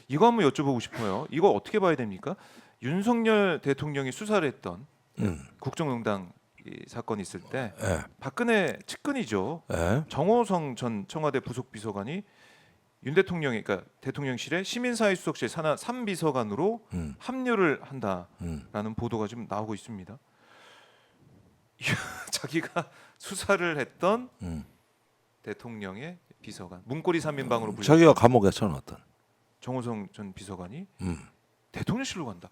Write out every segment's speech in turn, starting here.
이거 한번 여쭤보고 싶어요. 이거 어떻게 봐야 됩니까? 윤석열 대통령이 수사를 했던 국정농단 이 사건 있을 때 예. 박근혜 측근이죠. 예. 정호성 전 청와대 부속비서관이 윤 대통령이 그러니까 대통령실의 시민사회수석실 산하 3비서관으로 합류를 한다라는 보도가 지금 나오고 있습니다. 자기가 수사를 했던 대통령의 비서관 문고리 3인방으로 불렸던 자기가 감옥에 쳐넣었던. 정호성 전 비서관이 대통령실로 간다.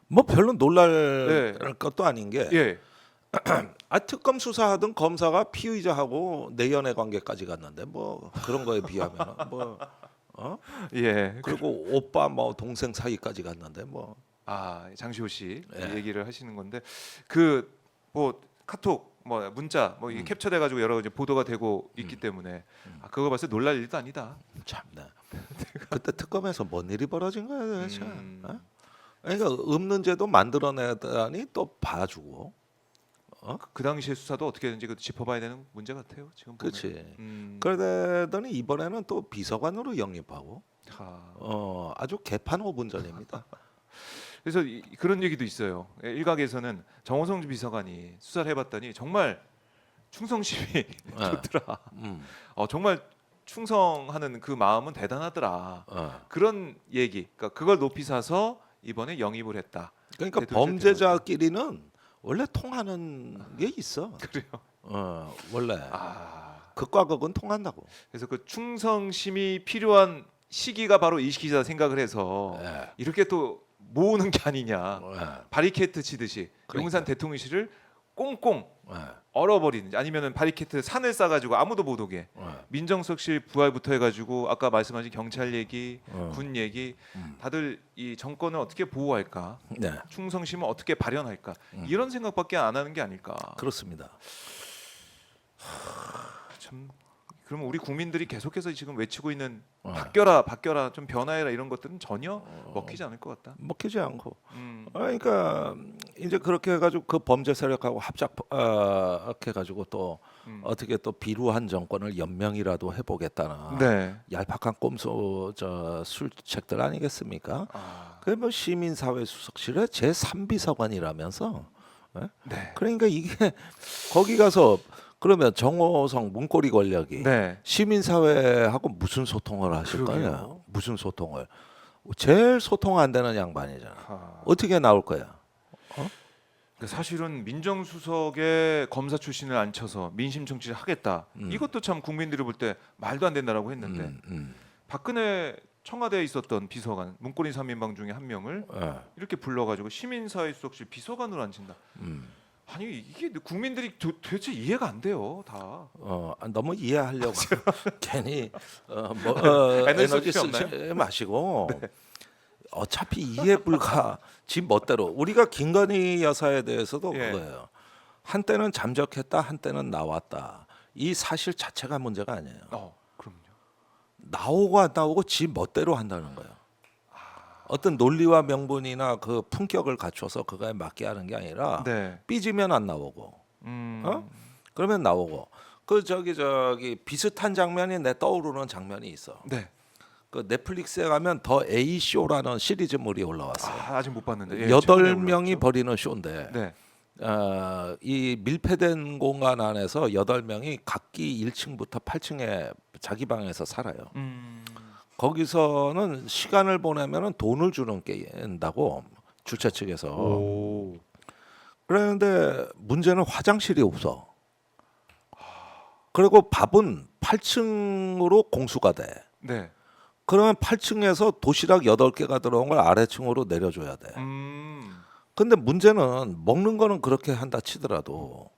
뭐 별로 놀랄 것도 아닌 게 예. 특검 수사하던 검사가 피의자하고 내연애 관계까지 갔는데 뭐 그런 거에 비하면 뭐 예. 그리고 오빠 뭐 동생 사이까지 갔는데 뭐 장시호 씨 예. 얘기를 하시는 건데 그 뭐 카톡 뭐 문자 뭐 이게 capture 돼 가지고 여러 이제 보도가 되고 있기 때문에 그거 봤을 때 놀랄 일도 아니다. 참나. 그때 특검에서 뭔 일이 벌어진 거야 도대체. 그러니까 없는 제도 만들어내다니 또 봐주고. 그 당시의 수사도 어떻게 되는지 그 짚어봐야 되는 문제 같아요. 지금 보면. 그렇지. 그러더니 이번에는 또 비서관으로 영입하고 아주 개판 5분 전입니다. 그래서 그런 얘기도 있어요. 일각에서는 정호성 비서관이 수사를 해봤더니 정말 충성심이 좋더라. 정말 충성하는 그 마음은 대단하더라. 그런 얘기. 그러니까 그걸 높이 사서 이번에 영입을 했다. 그러니까 범죄자끼리는 원래 통하는 게 있어. 그래요. 원래 극과 극은 통한다고. 그래서 그 충성심이 필요한 시기가 바로 이 시기다 생각을 해서 이렇게 또 모으는 게 아니냐. 바리케이트 치듯이 용산 대통령실을 꽁꽁 얼어버리는 아니면은 바리케이트 산을 싸가지고 아무도 못 오게 민정수석실 부활부터 해가지고 아까 말씀하신 경찰 얘기, 군 얘기 다들 이 정권을 어떻게 보호할까, 충성심을 어떻게 발현할까 이런 생각밖에 안 하는 게 아닐까. 그렇습니다. 참 그러면 우리 국민들이 계속해서 지금 외치고 있는 바뀌어라, 바뀌어라, 좀 변화해라 이런 것들은 전혀 먹히지 않을 것 같다. 먹히지 않고. 그러니까 이제 그렇게 해가지고 그 범죄 세력하고 합작해가지고 또 어떻게 또 비루한 정권을 연명이라도 해보겠다는 얄팍한 꼼수 술책들 아니겠습니까? 그게 뭐 시민사회 수석실의 제 3비서관이라면서. 그러니까 이게 거기 가서 그러면 정호성 문고리 권력이 시민사회하고 무슨 소통을 하실 거냐? 무슨 소통을? 제일 소통 안 되는 양반이잖아. 어떻게 나올 거야? 사실은 민정수석에 검사 출신을 앉혀서 민심 청취를 하겠다. 이것도 참 국민들이 볼 때 말도 안 된다라고 했는데 박근혜 청와대에 있었던 비서관 문고리 3인방 중에 한 명을 이렇게 불러가지고 시민사회수석실 비서관으로 앉힌다. 아니 이게 국민들이 도대체 이해가 안 돼요 다. 너무 이해하려고 괜히 에너지 쓰지 마시고 어차피 이해 불가. 지 멋대로 우리가 김건희 여사에 대해서도 그거예요. 한때는 잠적했다, 한때는 나왔다. 이 사실 자체가 문제가 아니에요. 그럼요. 나오고 안 나오고 지 멋대로 한다는 거예요. 어떤 논리와 명분이나 그 품격을 갖춰서 그거에 맞게 하는 게 아니라 삐지면 안 나오고, 그러면 나오고. 그 저기 비슷한 장면이 내 떠오르는 장면이 있어. 그 넷플릭스에 가면 더 A 쇼라는 시리즈물이 올라왔어요. 아직 못 봤는데. 8명이 벌이는 쇼인데 이 밀폐된 공간 안에서 8명이 각기 1층부터 8층에 자기 방에서 살아요. 거기서는 시간을 보내면은 돈을 주는 게임다고 주최 측에서. 그런데 문제는 화장실이 없어. 그리고 밥은 8층으로 공수가 돼. 그러면 8층에서 도시락 8개가 들어온 걸 아래층으로 내려줘야 돼. 근데 문제는 먹는 거는 그렇게 한다 치더라도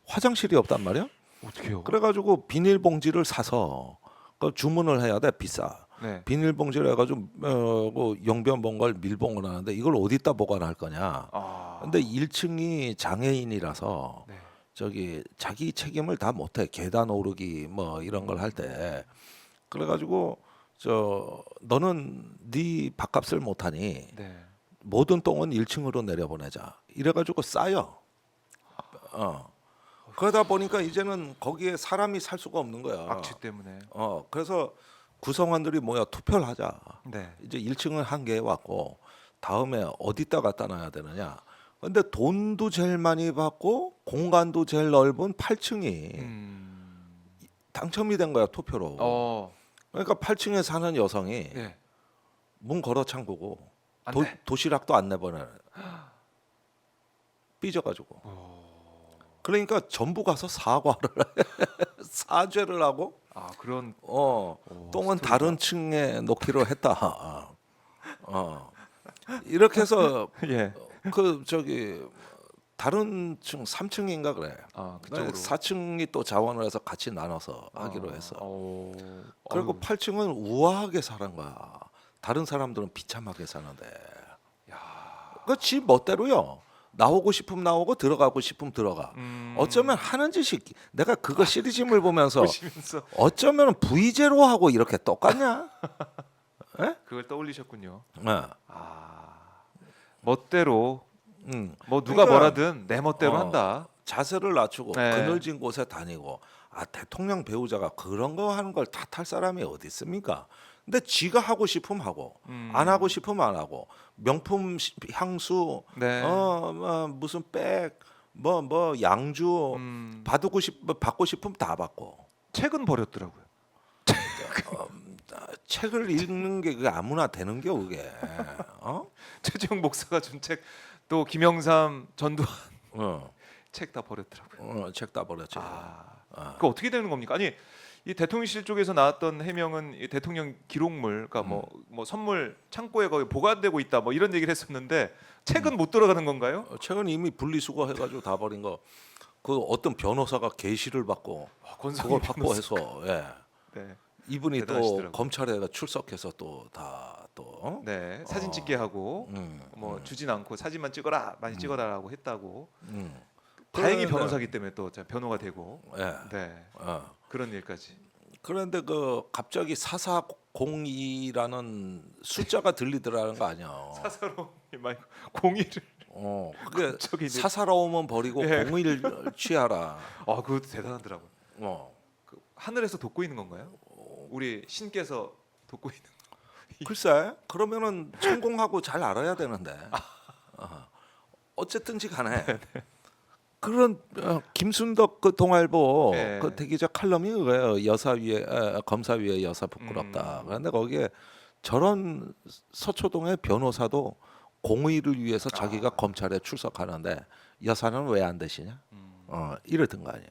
화장실이 없단 말이야. 어떻게요? 그래가지고 비닐봉지를 사서 그 주문을 해야 돼. 비싸. 비닐봉지를 해가지고 용변 본 걸 밀봉을 하는데 이걸 어디다 보관할 거냐. 근데 1층이 장애인이라서 저기 자기 책임을 다 못해. 계단 오르기 뭐 이런 걸 할 때. 그래가지고 너는 네 밥값을 못하니 모든 똥은 1층으로 내려보내자. 이래가지고 쌓여. 그러다 보니까 이제는 거기에 사람이 살 수가 없는 거야. 악취 때문에. 그래서 구성원들이 모여 투표를 하자. 네. 이제 1층은 한개해 왔고 다음에 어디다 갖다 놔야 되느냐. 근데 돈도 제일 많이 받고 공간도 제일 넓은 8층이 당첨이 된 거야 투표로. 그러니까 8층에 사는 여성이 네. 문 걸어 잠그고 안 도, 돼. 도시락도 안 내보내. 삐져가지고. 그러니까 전부 가서 사과를 해. 사죄를 하고 아 그런 똥은 스토리가. 다른 층에 놓기로 했다. 이렇게 해서 예. 그 저기 다른 층 3층인가 그래. 아 그쪽으로. 4층이 또 자원을 해서 같이 나눠서 하기로 했어. 그리고 아유, 8층은 우아하게 사는 거야. 다른 사람들은 비참하게 사는데. 그지 멋대로요. 나오고 싶으면 나오고 들어가고 싶으면 들어가. 어쩌면 하는 짓이 내가 그거 시리즈물 보면서 보시면서 어쩌면 V제로 하고 이렇게 똑같냐? 그걸 떠올리셨군요. 네. 멋대로 뭐 그러니까, 누가 뭐라든 내 멋대로 한다. 자세를 낮추고 네. 그늘진 곳에 다니고 대통령 배우자가 그런 거 하는 걸 탓할 사람이 어디 있습니까? 근데 지가 하고 싶으면 하고 안 하고 싶으면 안 하고 명품 향수 네. 무슨 백 뭐 양주 받고 싶으면 다 받고 책은 버렸더라고요. 책을 읽는 게 그게 아무나 되는 게 그게 최재형 목사가 준 책 또 김영삼 전두환 어, 책 다 버렸더라고요. 책 다 버렸지. 그 어떻게 되는 겁니까? 아니 이 대통령실 쪽에서 나왔던 해명은 이 대통령 기록물, 그러니까 뭐 선물 창고에 거기 보관되고 있다, 뭐 이런 얘기를 했었는데 책은 못 들어가는 건가요? 책은 이미 분리수거 해가지고 다 버린 거. 그 어떤 변호사가 게시를 받고 권성희 그걸 확보해서 네. 이분이 또 대단하시더라고요. 검찰에 출석해서 또 다 또 네, 사진 찍게 하고 뭐 주진 않고 사진만 찍어라, 많이 찍어라라고 했다고. 다행히 그런데- 변호사기 때문에 또 변호가 되고. 예. 네, 그런 일까지. 그런데 그 갑자기 4402라는 숫자가 들리더라는 거 아니야. 사사로움이 많이 공의를. 그게 갑자기 이제- 사사로움은 버리고 예. 공의를 취하라. 그것도 대단하더라고요. 그 하늘에서 돕고 있는 건가요? 우리 신께서 돕고 있는. 글쎄, 그러면은 천공하고 잘 알아야 되는데. 어쨌든지 간에 그런 김순덕 그 동아일보 네. 그 대기자 칼럼이 그거예요. 여사 위에 검사 위에 여사 부끄럽다. 그런데 거기에 저런 서초동의 변호사도 공의를 위해서 자기가 검찰에 출석하는데 여사는 왜 안 되시냐? 이러던 거 아니에요.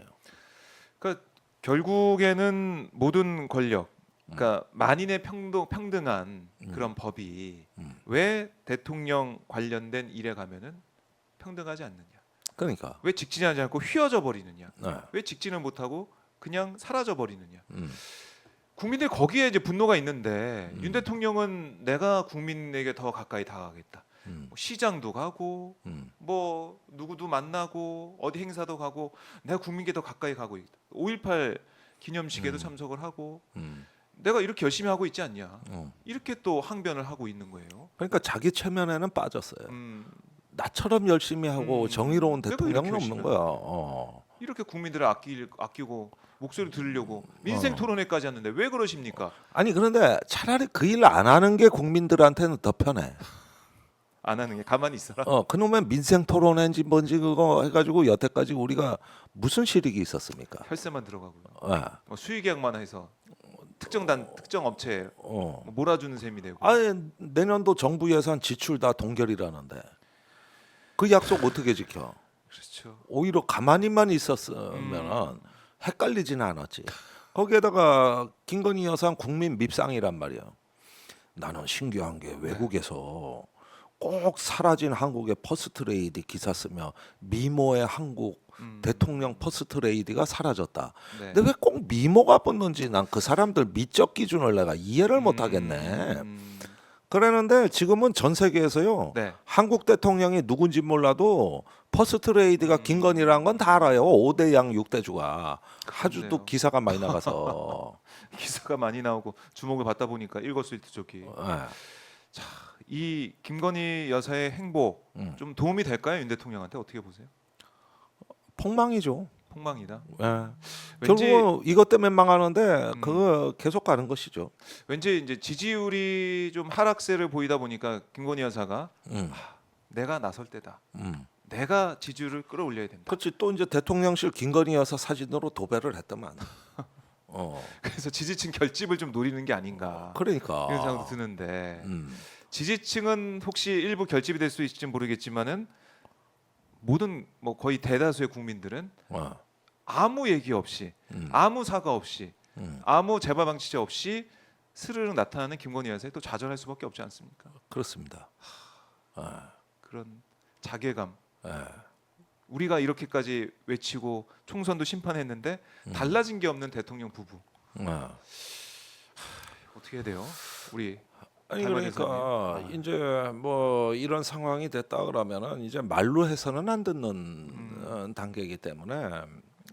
그러니까 결국에는 모든 권력, 그러니까 만인의 평등한 그런 법이 왜 대통령 관련된 일에 가면은 평등하지 않느냐? 그러니까 왜 직진하지 않고 휘어져 버리느냐? 네. 왜 직진을 못하고 그냥 사라져 버리느냐? 국민들 거기에 이제 분노가 있는데 윤 대통령은 내가 국민에게 더 가까이 다가가겠다. 뭐 시장도 가고 뭐 누구도 만나고 어디 행사도 가고 내가 국민께 더 가까이 가고 있다. 5.18 기념식에도 참석을 하고 내가 이렇게 열심히 하고 있지 않냐? 이렇게 또 항변을 하고 있는 거예요. 그러니까 자기 체면에는 빠졌어요. 음, 나처럼 열심히 하고 정의로운 내가 대통령은 이렇게 없는 열심히 거야. 이렇게 국민들을 아끼고 목소리 들으려고 민생 토론회까지 하는데 왜 그러십니까? 아니 그런데 차라리 그 일 안 하는 게 국민들한테는 더 편해. 안 하는 게 가만히 있어라. 그놈의 민생 토론회인지 뭔지 그거 해가지고 여태까지 우리가 무슨 실익이 있었습니까? 혈세만 들어가고요. 예. 뭐 수의계약만 해서 특정 업체에 뭐 몰아주는 셈이 되고. 아니 내년도 정부 예산 지출 다 동결이라는데 그 약속 어떻게 지켜? 그렇죠. 오히려 가만히만 있었으면 헷갈리지는 않았지. 거기에다가 김건희 여사 국민 밉상이란 말이야. 나는 신기한 게 외국에서 꼭 사라진 한국의 퍼스트레이디 기사 쓰며 미모의 한국 대통령 퍼스트레이디가 사라졌다. 네. 근데 왜 꼭 미모가 붙는지 난 그 사람들 미적 기준을 내가 이해를 못 하겠네. 그러는데 지금은 전 세계에서요. 네. 한국 대통령이 누군지 몰라도 퍼스트레이디가 김건희라는 건 다 알아요. 5대 양 6대주가 아주 또 그렇네요. 기사가 많이 나가서. 기사가 많이 나오고 주목을 받다 보니까 일거수일투족이. 예. 이 김건희 여사의 행보 좀 도움이 될까요, 윤 대통령한테 어떻게 보세요? 폭망이죠. 폭망이다. 예. 왠지 결국은 이것 때문에 망하는데 그거 계속 가는 것이죠. 왠지 이제 지지율이 좀 하락세를 보이다 보니까 김건희 여사가 음. 내가 나설 때다. 음. 내가 지지율을 끌어올려야 된다. 그렇지. 또 이제 대통령실 김건희 여사 사진으로 도배를 했더만. 그래서 지지층 결집을 좀 노리는 게 아닌가. 그러니까. 이런 생각도 드는데 음. 지지층은 혹시 일부 결집이 될 수 있을지 모르겠지만은 모든 뭐 거의 대다수의 국민들은 아무 얘기 없이 아무 사과 없이 아무 재발 방치제 없이 스르륵 나타나는 김건희 여사에 또 좌절할 수밖에 없지 않습니까? 그렇습니다. 그런 자괴감. 예. 우리가 이렇게까지 외치고 총선도 심판했는데 달라진 게 없는 대통령 부부. 어떻게 해야 돼요? 우리 아니 할머니 그러니까 이제 뭐 이런 상황이 됐다 그러면은 이제 말로 해서는 안 듣는 단계이기 때문에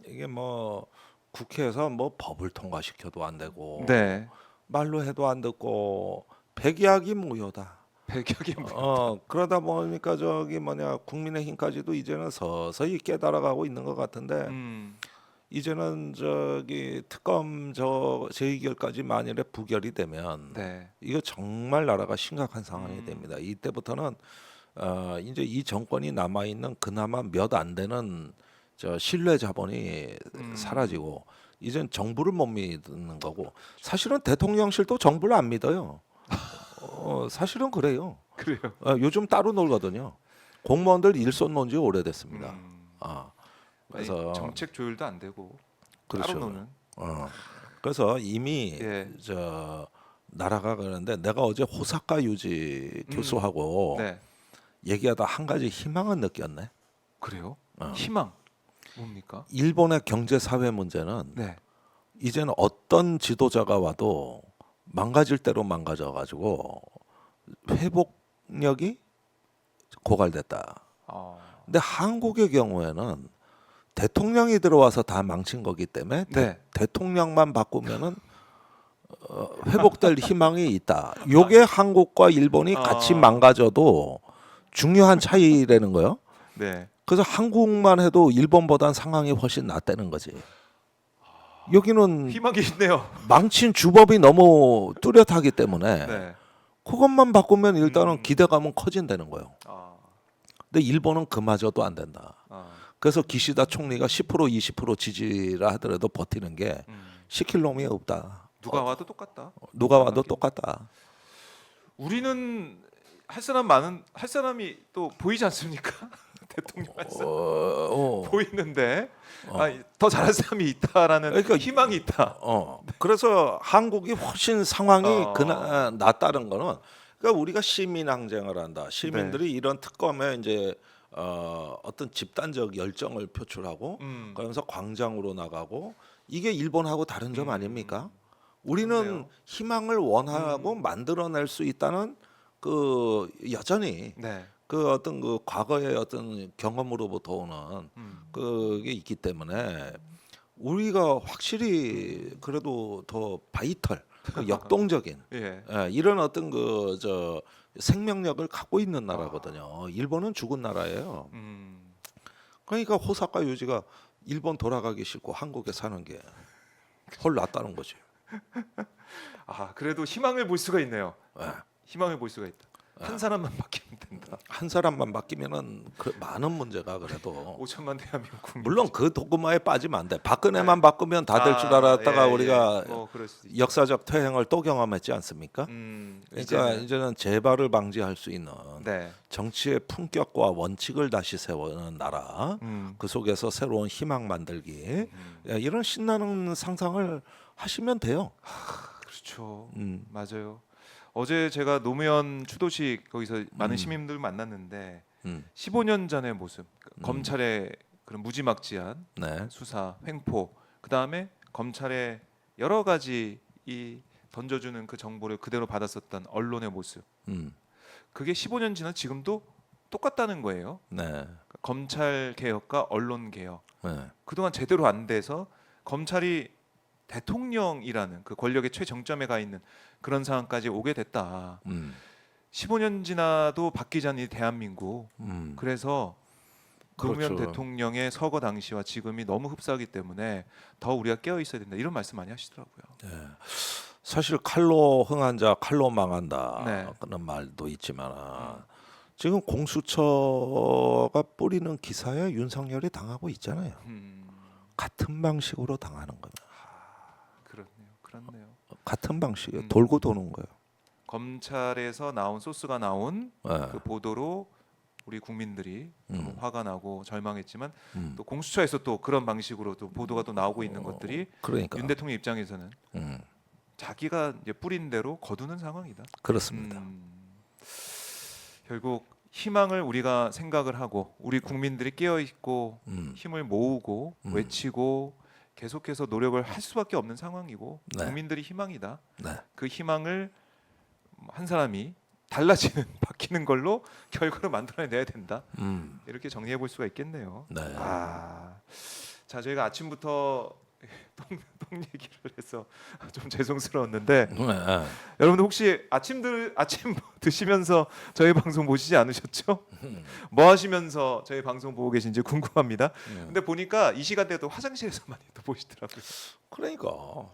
이게 뭐 국회에서 뭐 법을 통과시켜도 안 되고 네. 말로 해도 안 듣고 백약이 무효다. 백약이 뭐 그러다 보니까 저기 뭐냐 국민의힘까지도 이제는 서서히 깨달아가고 있는 것 같은데 이제는 저기 특검 저 재의결까지 만일에 부결이 되면 네. 이거 정말 나라가 심각한 상황이 됩니다. 이때부터는 이제 이 정권이 남아 있는 그나마 몇 안 되는 저 신뢰 자본이 사라지고 이젠 정부를 못 믿는 거고 사실은 대통령실도 정부를 안 믿어요. 사실은 그래요. 그래요. 요즘 따로 놀거든요. 공무원들 일손 논지 오래됐습니다. 그래서 아니, 정책 조율도 안 되고 그렇죠. 따로 노는. 그래서 이미 예. 저 나라가 그러는데 내가 어제 호사카 유지 교수하고 네. 얘기하다 한 가지 희망은 느꼈네. 그래요? 희망 뭡니까? 일본의 경제 사회 문제는 네. 이제는 어떤 지도자가 와도 망가질 대로 망가져 가지고 회복력이 고갈됐다. 근데 한국의 경우에는 대통령이 들어와서 다 망친 거기 때문에 네. 대통령만 바꾸면은 회복될 희망이 있다. 요게 한국과 일본이 같이 망가져도 중요한 차이라는 거요. 네. 그래서 한국만 해도 일본보단 상황이 훨씬 낫다는 거지. 여기는 희망이 있네요. 망친 주법이 너무 뚜렷하기 때문에 네. 그것만 바꾸면 일단은 기대감은 커진다는 거예요. 아. 근데 일본은 그마저도 안 된다. 그래서 기시다 총리가 10% 20% 지지라 하더라도 버티는 게 시킬 놈이 없다. 누가 와도 똑같다. 누가 와도 똑같다. 우리는 할 사람이 또 보이지 않습니까? 대통령 할 사람 보이는데 더 잘할 사람이 있다라는 그러니까 희망이 있다. 그래서 한국이 훨씬 상황이 낫다는 거는 그러니까 우리가 시민 항쟁을 한다. 시민들이 이런 특검에 이제 어떤 집단적 열정을 표출하고 그러면서 광장으로 나가고 이게 일본하고 다른 점 아닙니까? 우리는 그렇네요. 희망을 원하고 만들어낼 수 있다는 그 여전히 네. 그 어떤 그 과거의 어떤 경험으로부터 오는 그게 있기 때문에 우리가 확실히 그래도 더 바이털, 그 역동적인 예. 이런 어떤 그 저 생명력을 갖고 있는 나라거든요. 일본은 죽은 나라예요. 그러니까 호사카 유지가 일본 돌아가기 싫고 한국에 사는 게 훨 낫다는 거지. 그래도 희망을 볼 수가 있네요. 예. 희망을 볼 수가 있다. 한 사람만 바뀌면 된다. 한 사람만 바뀌면은 많은 문제가 그래도 5천만 대한민국 국민. 물론 그 도구마에 빠지면 안 돼. 박근혜만 바꾸면 다 될 줄 알았다가 우리가 뭐 그럴 수도 있죠. 역사적 퇴행을 또 경험했지 않습니까? 그러니까 이제는 재발을 방지할 수 있는 네. 정치의 품격과 원칙을 다시 세우는 나라. 그 속에서 새로운 희망 만들기. 이런 신나는 상상을 하시면 돼요. 그렇죠. 맞아요. 어제 제가 노무현 추도식 거기서 많은 시민들 만났는데 15년 전의 모습, 검찰의 그런 무지막지한 네. 수사, 횡포, 그 다음에 검찰의 여러 가지 이 던져주는 그 정보를 그대로 받았었던 언론의 모습, 그게 15년 지난 지금도 똑같다는 거예요. 네. 검찰 개혁과 언론 개혁, 네. 그동안 제대로 안 돼서 검찰이 대통령이라는 그 권력의 최정점에 가 있는 그런 상황까지 오게 됐다. 15년 지나도 바뀌지 않는 이 대한민국. 그래서 노무현 그렇죠. 대통령의 서거 당시와 지금이 너무 흡사하기 때문에 더 우리가 깨어 있어야 된다. 이런 말씀 많이 하시더라고요. 사실 칼로 흥한 자 칼로 망한다 네. 그런 말도 있지만 지금 공수처가 뿌리는 기사에 윤석열이 당하고 있잖아요. 같은 방식으로 당하는 거예요. 그렇네요. 같은 방식에 돌고 도는 거예요. 검찰에서 나온 소스가 나온 네. 그 보도로 우리 국민들이 너무 화가 나고 절망했지만 음. 또 공수처에서 또 그런 방식으로 또 보도가 또 나오고 있는 것들이 그러니까 윤 대통령 입장에서는 자기가 이제 뿌린 대로 거두는 상황이다. 그렇습니다. 결국 희망을 우리가 생각을 하고 우리 국민들이 깨어 있고 음. 힘을 모으고 외치고 계속해서 노력을 할 수밖에 없는 상황이고 네. 국민들이 희망이다. 네. 그 희망을 한 사람이 달라지는 바뀌는 걸로 결과를 만들어내야 된다. 이렇게 정리해 볼 수가 있겠네요. 네. 자 저희가 아침부터 똥 얘기를 해서 좀 죄송스러웠는데 네. 여러분들 혹시 아침 드시면서 저희 방송 보시지 않으셨죠? 뭐 하시면서 저희 방송 보고 계신지 궁금합니다. 근데 보니까 이 시간대도 화장실에서 많이 또 보시더라고요. 그러니까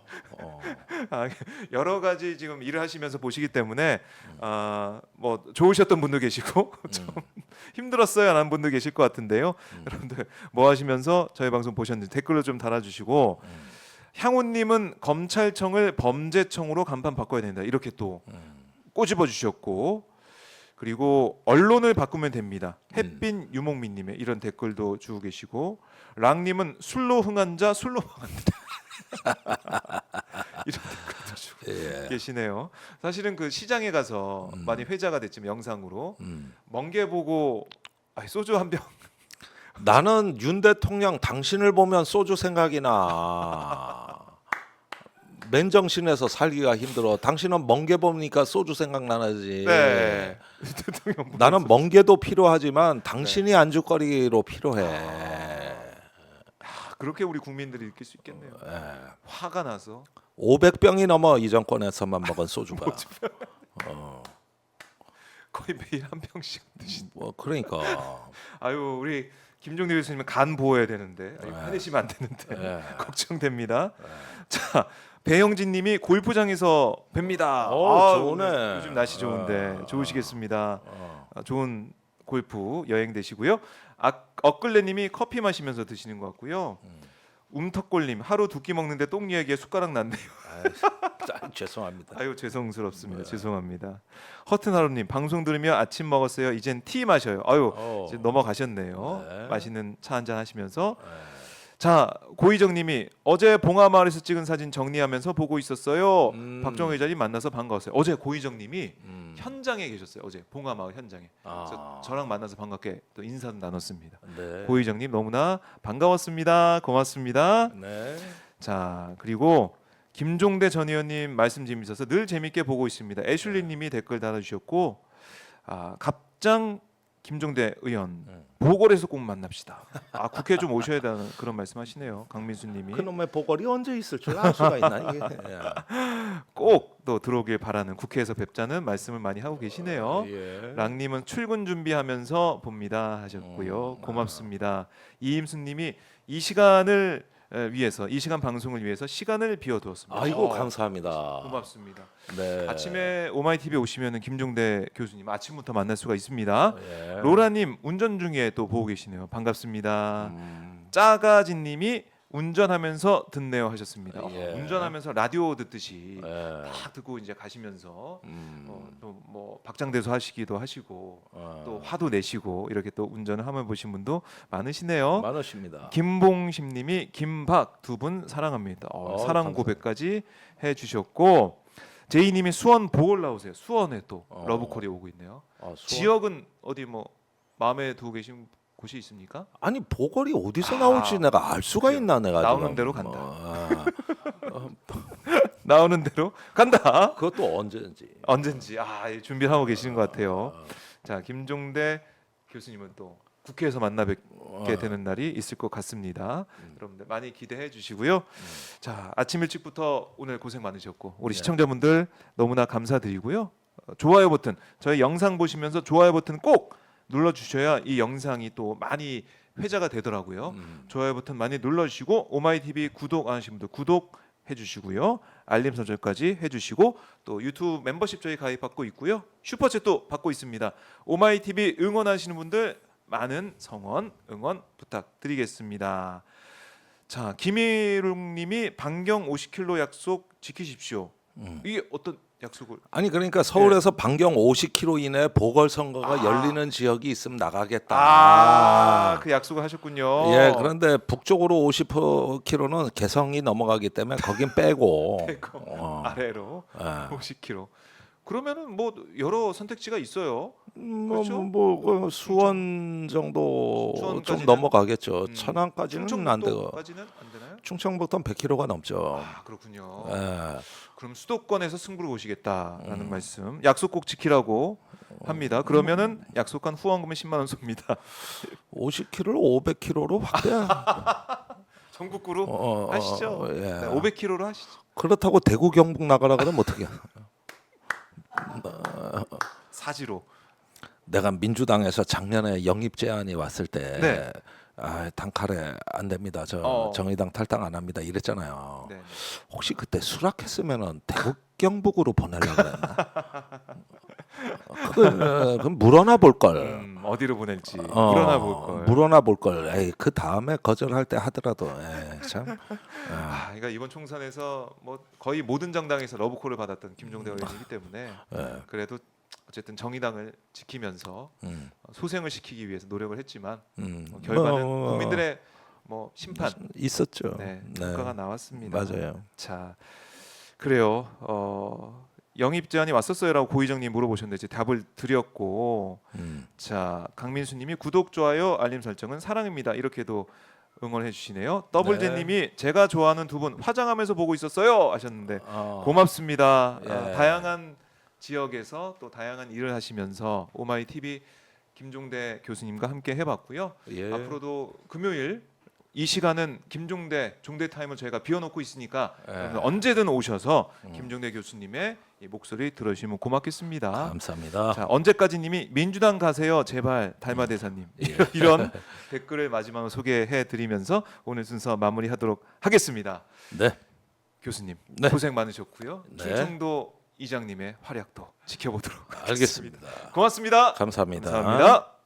여러 가지 지금 일을 하시면서 보시기 때문에 뭐 좋으셨던 분도 계시고 좀 힘들었어요 하는 분도 계실 것 같은데요. 여러분들 뭐 하시면서 저희 방송 보셨는지 댓글로 좀 달아주시고 향우님은 검찰청을 범죄청으로 간판 바꿔야 된다 이렇게 또 꼬집어 주셨고 그리고 언론을 바꾸면 됩니다. 햇빛 유목민님의 이런 댓글도 주고 계시고 랑님은 술로 흥한 자 술로 망한다 이런 댓글도 주고 계시네요. 사실은 그 시장에 가서 많이 회자가 됐지만 영상으로 멍게 보고 소주 한 병 나는 윤 대통령 당신을 보면 소주 생각이 나. 맨정신에서 살기가 힘들어. 당신은 멍게 보니까 소주 생각나지. 네. 대통령 나는 멍게도 필요하지만 당신이 안주거리로 필요해. 그렇게 우리 국민들이 느낄 수 있겠네요. 화가 나서 500병이 넘어 이 정권에서만 먹은 소주가. 거의 매일 한 병씩 드신. 뭐 그러니까. 아유 우리 김종대 교수님은 간 보호해야 되는데 화내시면 안 되는데 걱정됩니다. 자 배영진님이 골프장에서 뵙니다. 좋네. 요즘 날씨 좋은데 좋으시겠습니다. 좋은 골프 여행 되시고요. 엇글레님이 커피 마시면서 드시는 것 같고요. 움턱골님 하루 두 끼 먹는데 똥 이야기에 숟가락 났네요. 죄송합니다. 아유 죄송스럽습니다. 죄송합니다. 허튼하루님 방송 들으며 아침 먹었어요. 이젠 티 마셔요. 아유 이제 넘어가셨네요. 네. 맛있는 차 한잔 하시면서. 자 고희정님이 어제 봉하마을에서 찍은 사진 정리하면서 보고 있었어요. 박정희 기자님 만나서 반가웠어요. 어제 고희정님이 현장에 계셨어요. 어제 봉하마을 현장에. 그래서 저랑 만나서 반갑게 또 인사도 나눴습니다. 네. 고희정님 너무나 반가웠습니다. 고맙습니다. 네. 자 그리고 김종대 전 의원님 말씀 재미있어서 늘 재밌게 보고 있습니다. 애슐리님이 댓글 달아주셨고 갑장 김종대 의원 보궐에서 꼭 만납시다. 국회 좀 오셔야 되는 그런 말씀하시네요. 강민수님이 그놈의 보궐이 언제 있을 줄 알 수가 있나 이게. 꼭 또 들어오길 바라는 국회에서 뵙자는 말씀을 많이 하고 계시네요. 예. 랑님은 출근 준비하면서 봅니다 하셨고요. 고맙습니다. 이임수님이 이 시간을 위해서 이 시간 방송을 위해서 시간을 비워두었습니다. 아이고 감사합니다. 고맙습니다. 네. 아침에 오마이TV에 오시면은 김종대 교수님 아침부터 만날 수가 있습니다. 예. 로라님 운전 중에 또 보고 계시네요. 반갑습니다. 짜가진님이 운전하면서 듣네요 하셨습니다. 예. 운전하면서 라디오 듣듯이 예. 딱 듣고 이제 가시면서 또 뭐 박장대소 하시기도 하시고 또 화도 내시고 이렇게 또 운전을 하며 보신 분도 많으시네요. 많으십니다. 김봉심님이 김박 두 분 사랑합니다. 사랑 감사합니다. 고백까지 해주셨고 제이님이 수원 보궐 나오세요. 수원에 또 러브콜이 오고 있네요. 수원? 지역은 어디 뭐 마음에 두고 계신 곳이 있습니까? 아니 보궐이 어디서 나올지 내가 알 수가 그래요. 있나 내가 나오는 지금. 대로 간다. 나오는 대로 간다. 그것도 언제든지. 언젠지 준비하고 계시는 것 같아요. 자 김종대 교수님은 또 국회에서 만나 뵙게 되는 날이 있을 것 같습니다. 여러분들 많이 기대해 주시고요. 자 아침 일찍부터 오늘 고생 많으셨고 우리 시청자분들 너무나 감사드리고요. 좋아요 버튼 저희 영상 보시면서 좋아요 버튼 꼭 눌러주셔야 이 영상이 또 많이 회자가 되더라고요. 좋아요 버튼 많이 눌러주시고 오마이TV 구독 안 하신 분들 구독 해주시고요. 알림 설정까지 해주시고 또 유튜브 멤버십 저희 가입받고 있고요. 슈퍼챗도 받고 있습니다. 오마이TV 응원하시는 분들 많은 성원 응원 부탁드리겠습니다. 자, 김일웅님이 반경 50km 약속 지키십시오. 이게 어떤 약속을? 아니 그러니까 서울에서 반경 50km 이내 보궐선거가 열리는 지역이 있으면 나가겠다. 그 약속을 하셨군요. 예, 그런데 북쪽으로 50km는 개성이 넘어가기 때문에 거긴 빼고 아래로 50km. 그러면은 뭐 여러 선택지가 있어요. 그렇죠? 뭐 수원 정도 좀 수원까지는? 넘어가겠죠. 천안까지는 안 되고 충청북도까지는 안 되나요? 충청부터는 100km가 넘죠. 그렇군요. 예. 그럼 수도권에서 승부를 보시겠다라는 말씀. 약속 꼭 지키라고 합니다. 그러면은 약속한 후원금은 10만 원 쏩니다. 50km를 500km로 확대. 전국구로 하시죠. 예. 네, 500km로 하시죠. 그렇다고 대구 경북 나가라 그러면 어떻게? 사지로. 내가 민주당에서 작년에 영입 제안이 왔을 때 네. 단칼에 안 됩니다. 저 정의당 탈당 안 합니다. 이랬잖아요. 네. 혹시 그때 수락했으면은 대구 경북으로 보내려고 그랬나? 그럼 물어나 볼 걸. 어디로 보낼지 물어나 볼 걸. 물어나 볼 걸. 에이, 그 다음에 거절할 때 하더라도 참. 그러니까 이번 총선에서 뭐 거의 모든 정당에서 러브콜을 받았던 김종대 의원이기 때문에 그래도 어쨌든 정의당을 지키면서 소생을 시키기 위해서 노력을 했지만 결과는 국민들의 뭐 심판 있었죠. 네, 평가가 나왔습니다. 맞아요. 자, 그래요. 영입 제안이 왔었어요라고 고희정님 물어보셨는데 이제 답을 드렸고, 자 강민수님이 구독, 좋아요, 알림 설정은 사랑입니다. 이렇게도 응원해 주시네요. 더블제님이 제가 좋아하는 두 분 화장하면서 보고 있었어요 하셨는데 고맙습니다. 예. 다양한 지역에서 또 다양한 일을 하시면서 오마이TV 김종대 교수님과 함께 해봤고요. 예. 앞으로도 금요일 이 시간은 김종대 종대 타임을 저희가 비워놓고 있으니까 여러분 언제든 오셔서 김종대 교수님의 이 목소리 들으시면 고맙겠습니다. 감사합니다. 자, 언제까지님이 민주당 가세요 제발 달마대사님 이런 댓글을 마지막으로 소개해드리면서 오늘 순서 마무리하도록 하겠습니다. 네. 교수님 네. 고생 많으셨고요. 네. 충청도 이장님의 활약도 지켜보도록 알겠습니다. 고맙습니다. 감사합니다. 감사합니다.